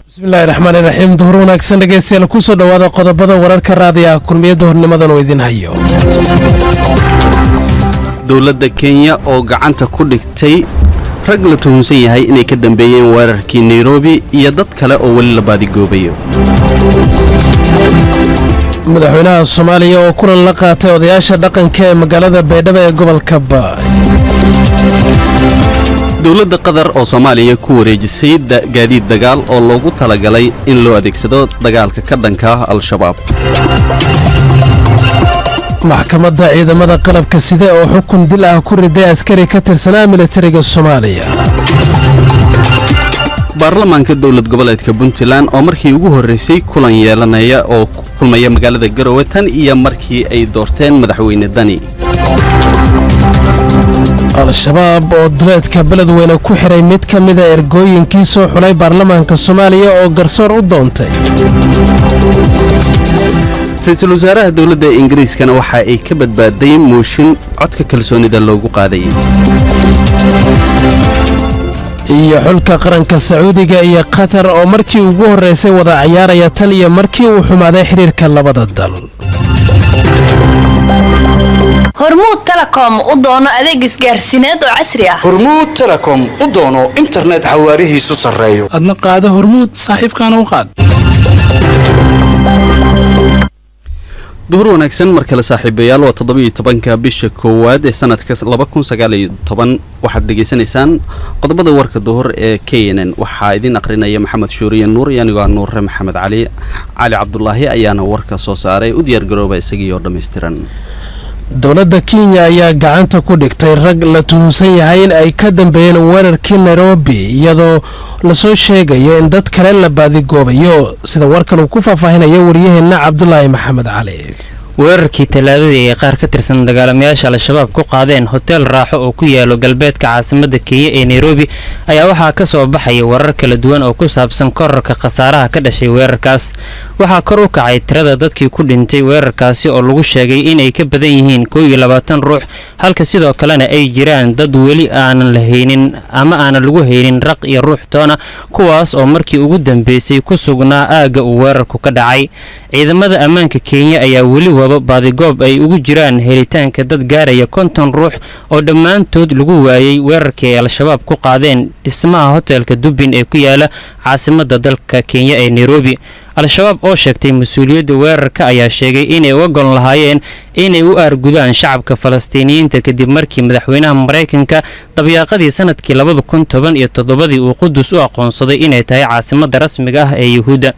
bismillahi raxmaani raxiim duhur wanaagsan dhegeystayaal kusoo dhowaada qodobada wararka raadiyaha kulmiyadda hornimadan oo idin hayo dowladda Kenya oo gacanta ku dhigtay rag la tuhunsan yahay inay ka dambeeyeen weerarkii Nairobi iyo dad kale oo wali la baadigoobayo madaxweynaha Soomaaliya oo kulan la qaatay odayaasha dhaqanka ee magaalada Baydhabo ee gobolka Baay dowladda Qatar oo Soomaaliya ku wareejisay gaadiid dagaal oo loogu talagalay in loo adeegsado dagaalka ka dhanka ah Al-Shabaab maxkamadda ciidamada qalabka sida oo xukun dil ah ku riday askari ka tirsanaa militariga Soomaaliya baarlamaanka dowlad goboleedka Puntland oo markii ugu horeysay kulan yeelanaya oo kulmaya magaalada Garowe tan iyo markii ay doorteen madaxweyne Dani Al-Shabaab oo duleedka beledweyne ku xiray mid ka mid ah ergooyinkii soo xulay baarlamaanka Soomaaliya oo garsoor u doontay ra'iisul wasaaraha dowladda Ingiriiskana waxa ay ka badbaaday mooshin codka kalsoonida loogu qaaday iyo xulka qaranka Sacuudiga iyo Qatar oo markii ugu horeysay wada ciyaaraya tan iyo markii uu xumaaday xiriirka labada dal hormuud telecom u doono adeeg isgaarsiineed oo casri ah hormuud telecom u doono internet xawaarihiisu sareeyo adna qaado hormuud saaxiibkaana u qaad duhur wanaagsan markale saaxiibayaal waa 17ka bisha koowaad ee sanadka 2019 waxaad dhageysanaysaan qodobada warka duhur ee KNN waxaa idin aqrinaya maxamed shuuriye nuur yanigoo nuur maxamed cali cabdullaahi ayaana warka soo saaray u diyaar garooba isagii oo dhameystiran dowladda Kenya ayaa gacanta ku dhigtay rag la tuhunsan yahay in ay ka dambeeyeen weerarkii Nairobi iyadoo la soo sheegayo in dad kale la baadigoobayo sida warkan uu ku faahfaahinayo wariyaheena Cabdullaahi Maxamed Cali weerarkii talaadadii ay qaar ka tirsan dagaalamayaasha Al-Shabaab ku qaadeen hotel raaxo oo ku yaalo galbeedka caasimadda Kenya ee Nairobi ayaa waxaa ka soo baxay warar kala duwan oo ku saabsan kororka khasaaraha ka dhashay weerarkaas waxaa kor u kacay tirada dadkii ku dhintay weerarkaasi oo lagu sheegay inay ka badan yihiin 21 ruux halka sidoo kalena ay jiraan dad weli aanan la haynin ama aanan lagu haynin raq iyo ruux toona kuwaas oo markii ugu dambeysay ku sugnaa aaga uu weerarku ka dhacay ciidamada ammaanka Kenya ayaa weli baadigoob ay ugu jiraan helitaanka dad gaaraya 50 ruux oo dhammaantood lagu waayay weerarkii Al-Shabaab ku qaadeen dhismaha hotelka Dubin ee ku yaala caasimadda dalka Kenya ee Nairobi Al-Shabaab oo sheegtay mas'uuliyadda weerarka ayaa sheegay inay u oggol lahaayeen inay u argudaan shacabka Falastiiniyiinta kadib markii madaxweynaha Mareykanka dabayaaqadii sanadkii 2017 uu Qudus u aqoonsaday inay tahay caasimadda rasmiga ah ee Yahuuda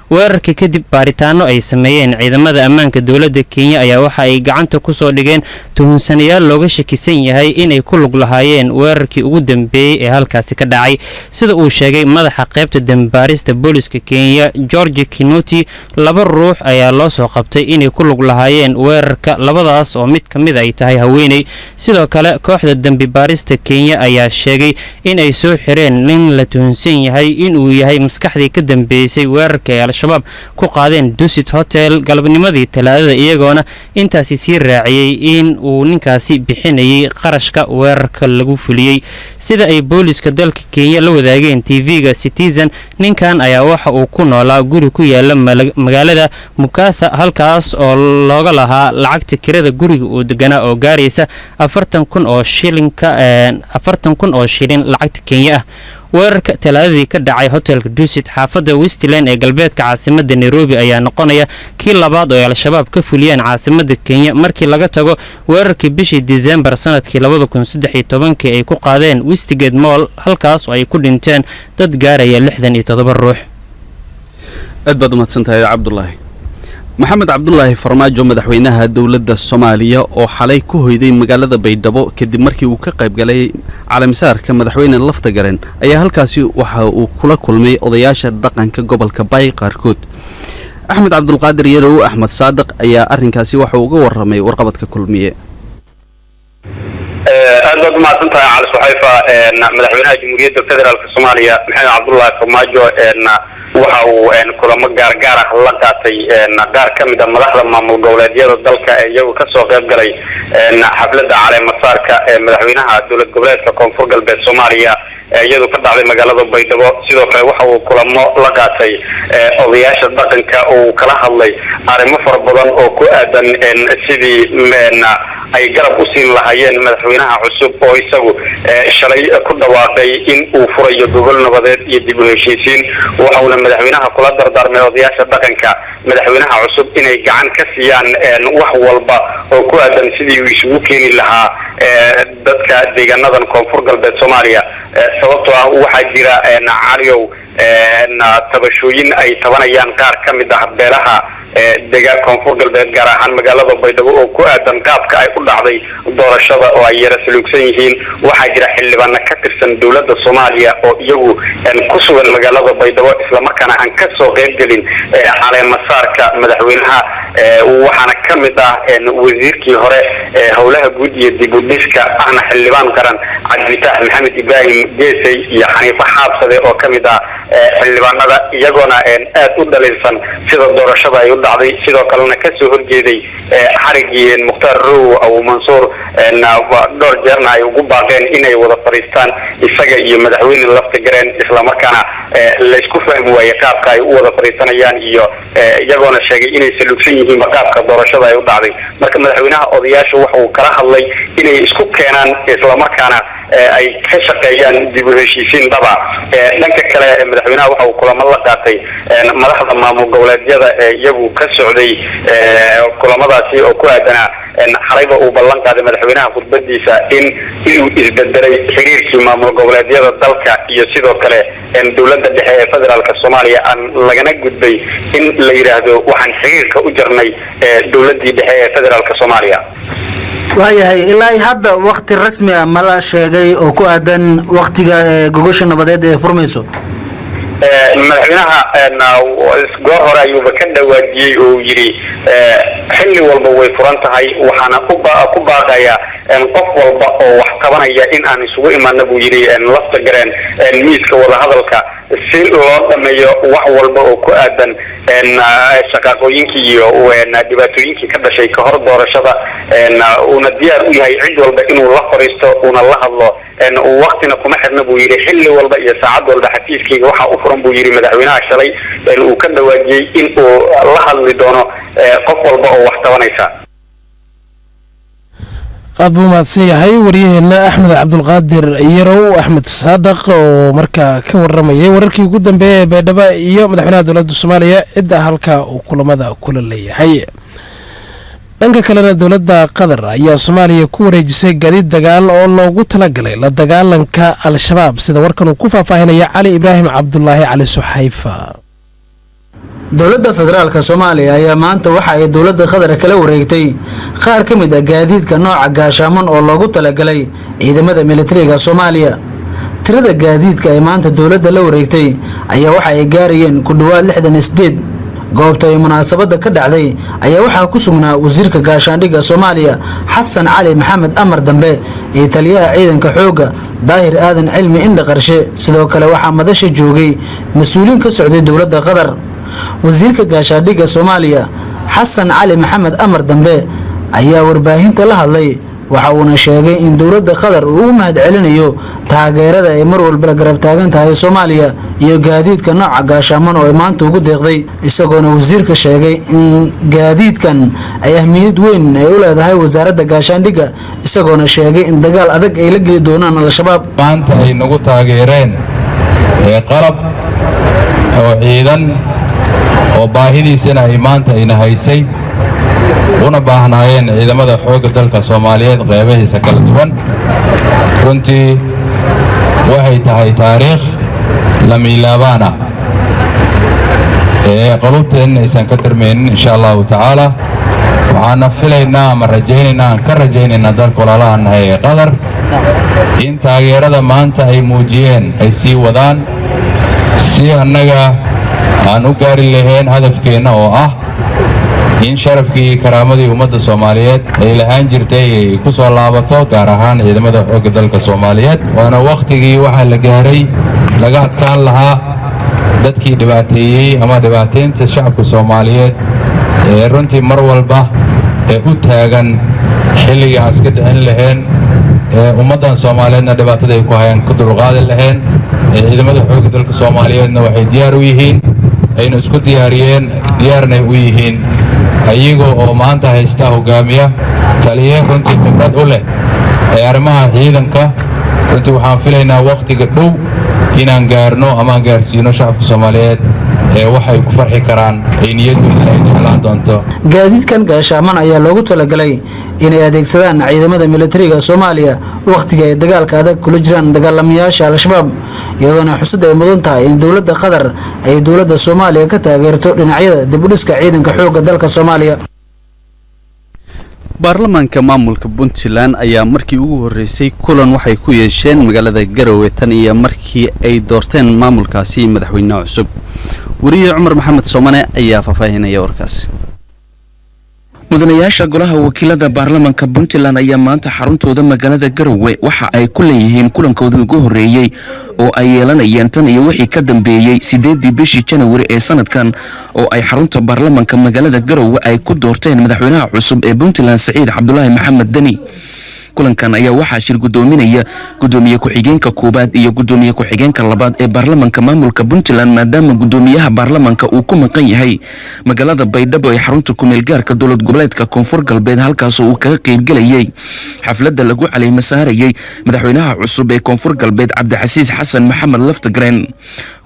weerarka kadib baaritaano ay sameeyeen ciidamada ammaanka dowladda Kenya ayaa waxa ay gacanta ku soo dhigeen tuhunsanayaal looga shakisan yahay inay ku lug lahaayeen weerarkii ugu dambeeyay ee halkaasi ka dhacay sida uu sheegay madaxa qaybta dambaarista booliska Kenya George Kinoti laba ruux ayaa loo soo qabtay inay ku lug lahaayeen weerarka labadaas oo mid kamid ay tahay haweeney sidoo kale kooxda dambibaarista Kenya ayaa sheegay in ay soo xireen nin la tuhunsan yahay in uu yahay maskaxdii ka dambeysay weerarka Al-Shabaab ku qaadeen Dusit Hotel galabnimadii talaadada iyagoona intaasi sii raaciyay in uu ninkaasi bixinayay qarashka weerarka lagu fuliyay sida ay booliska dalka Kenya la wadaageen TV-ga Citizen ninkan ayaa waxa uu ku noolaa guri ku yaala magaalada Mukatha halkaas oo looga lahaa lacagta kirada guriga uu deganaa oo gaaraysa 40,000 oo shilin lacagta Kenya ah weerarka talaadadii ka dhacay hotelka Dusit xaafadda Westland ee galbeedka caasimadda Nairobi ayaa noqonaya kii labaad oo Al-Shabaab ka fuliyeen caasimadda Kenya markii laga tago weerarkii bishii December sanadkii 2013 ay ku qaadeen Westgate Mall halkaas oo ay ku dhinteen dad gaaraya 67 ruux aad baad u mahadsantahay Cabdullaahi maxamed cabdullaahi farmaajo madaxweynaha dowladda Soomaaliya oo xalay ku hoyday magaalada Baydhabo kadib markii uu ka qayb galay calaamisaarka madaxweyne lafta garan ayaa halkaasi waxa uu kula kulmay odayaasha dhaqanka gobolka Baay qaarkood Axmed Cabdulqaadir Yarow Axmed Saadiq ayaa arrinkaasi waxa uu uga warramay warqabadka kulmiye aad aad ma santahay cali suxayfa madaxweynaha jamhuuriyadda federaalka Soomaaliya maxamed cabdullaahi farmaajo waxa uu kulamo gaar ah la qaatay qaar kamid ah madaxda maamul goboleedyada dalka ee iyagu ka soo qayb galay xafladda caleemasaarka ee madaxweynaha dowlad goboleedka koonfur galbeed Soomaaliya iyadoo ka dhacday magaalada Baydhabo sidoo kale waxa uu kulamo la qaatay odayaasha dhaqanka oo kala hadlay arrimo fara badan oo ku aadan sidii ay garab u siin lahaayeen madaxweynaha cusub oo isagu shalay ku dhawaaqay in uu furayo gobol nabadeed iyo dib u heshiisiin waxa uu madaxweynaha kula dardaarmay odayaasha dhaqanka madaxweynaha cusub inay gacan ka siiyaan wax walba oo ku aadan sidii uu isugu keeni lahaa dadka deegaanadan koonfur galbeed Soomaaliya sababtoo ah waxa jira caliyow tabashooyin ay tabanayaan qaar kamid ah beelaha deegaanka koonfur galbeed gaar ahaan magaalada Baydhabo oo ku aadan qaabka ay u dhacday doorashada oo ay yara saluugsan yihiin waxa jira xildhibaan ka tirsan dawladda Soomaaliya oo iyagu ku sugan magaalada Baydhabo isla markaana aan ka soo qayb galin caleemasaarka madaxweynaha waxaana kamid ah wasiirkii hore howlaha guud iyo dib u dhiska ahna xildhibaan qaran Cabditaah Maxamed Ibrahim Geesay iyo Xaniifa Xaabsade oo kamid ah xildhibaanada iyagoona aad u dhaliilsan sida doorashada ay u dhacday sidoo kalena ka soo horjeeday xarigii Mukhtaar Row oo Mansuur dhowr jeerna ay ugu baaqeen inay wada fariistaan isaga iyo madaxweyne laftigareen isla markaana la isku fahmi waayay qaabka ay u wada fariisanayaan iyo iyagoona sheegay inay saluugsan yihiin qaabka doorashada ay u dhacday marka madaxweynaha odayaasha waxa uu kala hadlay inay isku keenaan isla markaana ay ka shaqeeyaan dib u heshiisiin dhaba dhanka kale madaxweynaha waxa uu kulamo la qaatay madaxda maamul goboleedyada iyagu ka socday kulamadaasi oo ku aadana xarayba uu ballan qaaday madaxweynaha khudbadiisa inuu isbedelay xiriirkii maamul goboleedyada dalka iyo sidoo kale dawladda dhexe ee federaalka Soomaaliya aan lagana gudbay in la yiraahdo waxaan xiriirka u jarnay dawladdii dhexe ee federaalka Soomaaliya waayahay ilaa hadda waqti rasmi ah ma la sheegay oo ku aadan waqtiga gogosha nabadeed ee furmayso madaxweynaha goor hore ayuuba ka dhawaajiyey oo yiri xilli walba way furan tahay waxaana ku baaqaya qof walba oo wax qabanaya in aan isugu imaano buu yiri lafta gareen miiska wada hadalka si loo dhameeyo wax walba oo ku aadan shaqooyinkii iyo dhibaatooyinkii ka dhashay ka hor doorashada una diyaar u yahay cid walba inuu la fariisto una la hadlo waqtina kuma xirna buu yiri xilli walba iyo saacad walba xafiiskayga waxa u furan buu yiri madaxweynaha shalay uu ka dhawaajiyay in uu la hadli doono qof walba oo wax qabanaysa abu mahadsan yahay waryaheena Axmed Cabdulqaadir Yarow Axmed Saadaq oo markaa ka waramayay wararkii ugu dambeeyay Baydhabo iyo madaxweynaha dowladda Soomaaliya cid halka uu kulamada kula leeyahay dhanka kalena dowladda Qatar ayaa Soomaaliya ku wareejisay gaadiid dagaal oo loogu talagalay la dagaalanka al-shabaab sida warkan uu ku faahfaahinaya Cali Ibraahim Cabdullaahi Cali Suxayfa dowladda federaalka Soomaaliya ayaa maanta waxa ay dowladda Qatar kala wareegtay qaar ka mid ah gaadiidka nooca gaashaaman oo loogu talagalay ciidamada militariga Soomaaliya tirada gaadiidka ay maanta dowladda la wareegtay ayaa waxa ay gaarayeen ku dhawaad 68 goobta ay munaasabada ka dhacday ayaa waxa ku sugnaa wasiirka gaashaandhigga Soomaaliya Xasan Cali Maxamed Amar Dambe iyo taliyaha ciidanka xooga Daahir Aadan Cilmi Indha Qarshe sidoo kale waxa madasha joogay mas'uuliin ka socday dowladda Qatar wasiirka gaashaandhigga Soomaaliya Xasan Cali Maxamed Amar Dambe ayaa warbaahinta la hadlay waxa uu sheegay in dowladda Qatar uu mahad celinayo taageerada ay mar walba garab taagan tahay Soomaaliya iyo gaadiidka nooca gaashaaman oo maanta ugu deeqday isagoona wasiirka sheegay in gaadiidkan ay ahmiyad weyn ay u leedahay wasaaradda gaashaandhigga isagoona sheegay in dagaal adag ay la geli doonaan al-shabaab maanta ay nagu taageereen qalab oo ciidan oo baahidiisana ay maanta ina haysay una baahnaayeen ciidamada xoogga dalka Soomaaliyeed qeybahiisa kala duwan runtii waxay tahay taariikh la miilaabana qalubteena aysan ka tirmaynin insha Allahu tacaala waxaana filaynaa ama rajaynaynaa ka rajaynaynaa dalka walaalahan ee Qatar in taageerada maanta ay muujiyeen ay sii wadaan si annaga aan u gaari lahayn hadafkeena oo ah in sharafkii iyo karaamadii ummadda soomaaliyeed ay lahaan jirtay ay ku soo laabato gaar ahaan ciidamada xoogga dalka soomaaliyeed waana wakhtigii waxaa la gaaray laga adkaan lahaa dadkii dhibaateeyey ama dhibaataynta shacabka soomaaliyeed ee runtii mar walba ee u taagan xilligii aan iska dhicin lahayn ee ummaddan soomaaliyeedna dhibaatada ay ku hayaan ka dulqaadi lahayn ee ciidamada xoogga dalka soomaaliyeedna waxay diyaar u yihiin ayna isku diyaarnay u yihiin ayaga oo maanta haysta hogaamiya taliye runtii khibrad u leh ee arrimaha ciidanka runtii waxaan filaynaa wakhtiga dhow inaan gaarno amaan gaarsiino shacabka soomaaliyeed ee waxay ku farxi karaan ay niyadooda ay jeclaan doonto gaadiidkan gaashaaman ayaa loogu talagalay inay adeegsadaan ciidamada militariga Soomaaliya waqtiga ay dagaalka adag kula jiraan dagaalamayaasha al-shabaab iyadoona xusud ay mudan tahay in dawladda Qatar ay dawladda Soomaaliya ka taageerto dhinacyada dib u dhiska ciidanka xoogga dalka Soomaaliya baarlamaanka maamulka Puntland ayaa markii ugu horeysay kulan waxay ku yeesheen magaalada Garowe tan iyo markii ay doorteen maamulkaasi madaxweyne cusub wariye Cumar Maxamed Soomane ayaa faafahinaya warkaas mudanayaasha golaha wakiilada baarlamaanka Puntland ayaa maanta xaruntooda magaalada Garowe waxa ay ku leeyihiin kulankoodii ugu horeeyay oo ay yeelanayeen tan iyo wixii ka dambeeyay 8 bishii January ee sanadkan oo ay xarunta baarlamaanka magaalada Garowe ay ku doorteen madaxweynaha cusub ee Puntland Saciid Cabdullaahi Maxamed Dani kulankan ayaa waxaa shir gudoominaya gudoomiye ku-xigeenka koobaad iyo gudoomiye ku-xigeenka labaad ee baarlamaanka maamulka Puntland maadaama gudoomiyaha baarlamaanka uu ku maqan yahay magaalada Baydhabo ee xarunta ku-meel gaarka dowlad goboleedka Koonfur Galbeed halkaas oo uu kaga qayb galayay xafladda lagu caleemo saarayay madaxweynaha cusub ee Koonfur Galbeed Cabdicasiis Xasan Maxamed Laftagreen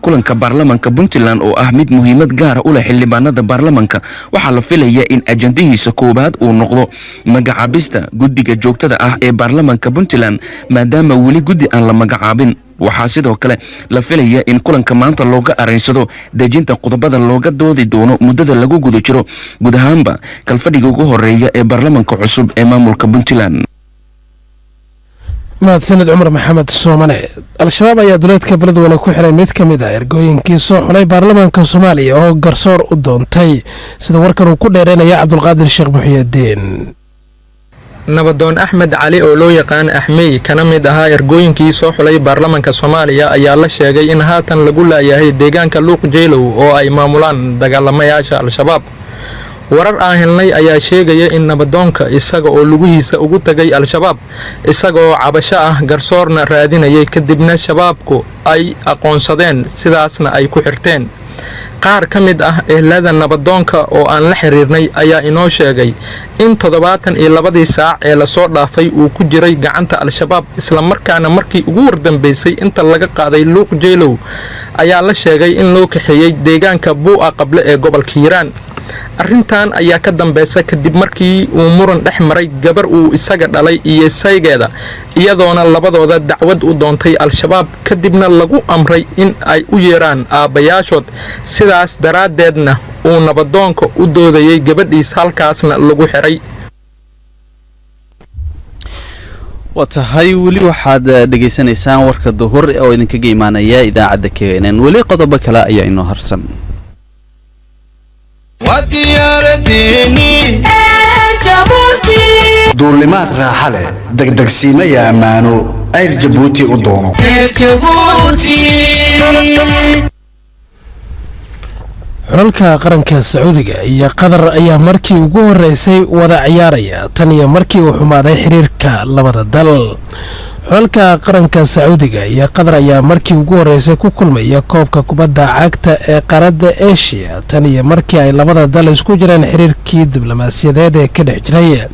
kulanka baarlamaanka Puntland oo ah mid muhiimad gaar ah u leh xildhibaanada baarlamaanka waxa la filayaa in ajandihiisa koobaad uu noqdo magacaabista guddiga joogtada ah ee baarlamaanka Puntland maadaama wali guddi aan la magacaabin waxaa sidoo kale la filayaa in kulanka maanta looga areensado dejinta qodobada looga doodi doono muddada lagu guda jiro guud ahaanba kalfadhiga ugu horeeya ee baarlamaanka cusub ee maamulka Puntland mahadsanid Cumar Maxamed Soomane al-shabaab ayaa duleedka beledweyne ku xiray mid ka mid ah ergooyinkii soo xulay baarlamaanka Soomaaliya oo garsoor u doontay sida warkan uu ku dheereynaya Cabdulqaadir Sheekh Muxyidiin nabadoon Axmed Cali oo loo yaqaan Axmey kana mid ahaa ergooyinkii soo xulay baarlamaanka Soomaaliya ayaa la sheegay in haatan lagu laayahay deegaanka Luuq Jeelow oo ay maamulaan dagaalamayaasha al-shabaab warar aan helnay ayaa sheegaya in nabadoonka isaga oo lugihiisa ugu tagay al-shabaab isaga oo cabasho ah garsoorna raadinayay kadibna shabaabku ay aqoonsadeen sidaasna ay ku xirteen qaar ka mid ah ehelada nabadoonka oo aan la xiriirnay ayaa inoo sheegay in 72 saac ee la soo dhaafay uu ku jiray gacanta al-shabaab isla markaana markii ugu wardambeysay inta laga qaaday Luuq Jeelow ayaa la sheegay in loo kaxeeyay deegaanka Buuqa Qable ee gobolka Hiiraan arrintan ayaa ka dambaysa kadib markii uu muran dhex maray gabar uu isaga dhalay iyo saygeeda iyadoona labadooda dacwad u doontay al-shabaab kadibna lagu amray in ay u yeeraan aabbayaashood sidaas daraadeedna uu nabadoonka u doodayay gabadhiis halkaasna lagu xiray watahay wali waxaad dhageysanaysaan warka duhur oo idinkaga imaanaya idaacadda KNN wali qodobo kale ayaa inoo harsan duulimaad raaxa leh degdegsiimaya ammaano ayr Jabuuti u doono xulalka qaranka Sacuudiga iyo Qatar ayaa markii ugu horeysay wada ciyaaraya tan iyo markii uu xumaaday xiriirka labada dal xulalka qaranka Sacuudiga iyo Qatar ayaa markii ugu horeysay ku kulmaya koobka kubadda cagta ee qaaradda Asia tan iyo markii ay labada dal isku jireen xiriirkii diblomaasiyadeed ee ka dhex jiray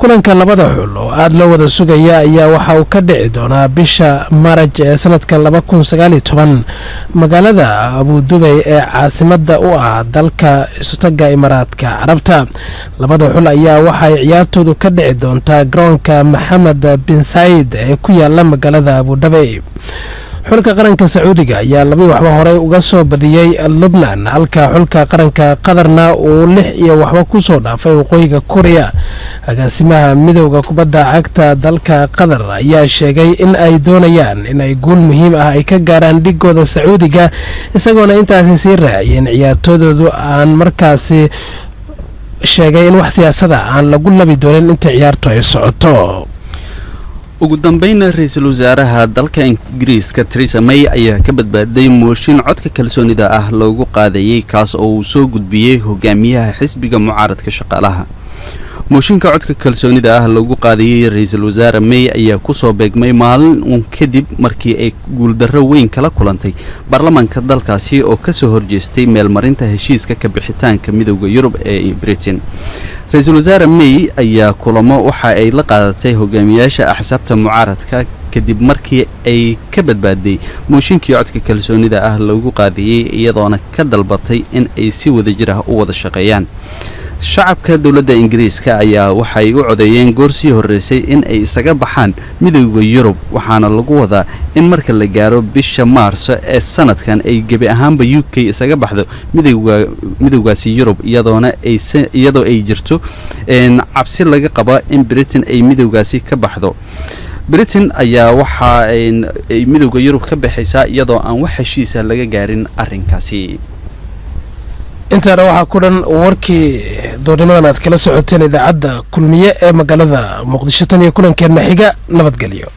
kulanka labada xul oo aad loo wada sugaya ayaa waxa uu ka dhici doonaa bisha Maarch ee sanadka 2019 magaalada Abu Dhabi ee caasimada u ah dalka Isutaga Imaaraadka Carabta labada xul ayaa waxa ay ciyaartoodu ka dhici doontaa garoonka Mohammed bin Said ee ku yaala magaalada Abu Dhabi xulka qaranka Sacuudiga ayaa laba waxba hore uga soo badiyay Lebanon halka xulka qaranka Qatarna uu 6 iyo waxba ku soo dhaafay waqooyiga Korea agaasimaha midowga kubadda cagta dalka Qatar ayaa sheegay in ay doonayaan in ay guul muhiim ah ay ka gaaraan dhigooda Sacuudiga isagoona intaasi sii raaciyeen ciyaartooydu aan markaasi sheegay in wax siyaasada aan lagu labi doonin inta ciyaartu ay socoto. ugu dambeyn ra'iisul wasaaraha dalka Ingiriiska Theresa May ayaa ka badbaaday mooshin codka kalsoonida ah loogu qaadayay kaas oo uu soo gudbiyay hogaamiyaha xisbiga mucaaradka shaqaalaha. mooshinka codka kalsoonida ah loogu qaadayay ra'iisul wasaare May ayaa ku soo beegmay maalin kadib markii ay guuldarro weyn kala kulantay baarlamaanka dalkaasi oo ka soo horjeestay meelmarinta heshiiska ka bixitaanka midowga Yurub ee Britain. ra'iisul wasaare May ayaa kulamo waxa ay la qaadatay hogaamiyaasha axsaabta mucaaradka kadib markii ay ka badbaaday mooshinkii codka kalsoonida ah loogu qaadayay iyadoona ka dalbatay in ay si wadajir ah u wada shaqeeyaan. shacabka dawladda Ingiriiska ayaa waxay u codeeyeen goor sii horeysay in ay isaga baxaan midowga Yurub waxaana lagu wadaa in marka la gaaro bisha Maarso ee sanadkan ay gebi ahaanba UK isaga baxdo midowgaasi Yurub iyadoo ay jirto cabsi laga qabo in Britain ay midowgaasi ka baxdo. Britain ayaa waxa ay midowga Yurub ka baxaysaa iyadoo aan wax heshiis ah laga gaarin arrinkaasi. intaana waxaa ku dhan warkii doornimadan aad kala socoteen idaacadda kulmiye ee magaalada Muqdisho tan iyo kulankeena xiga nabadgelyo.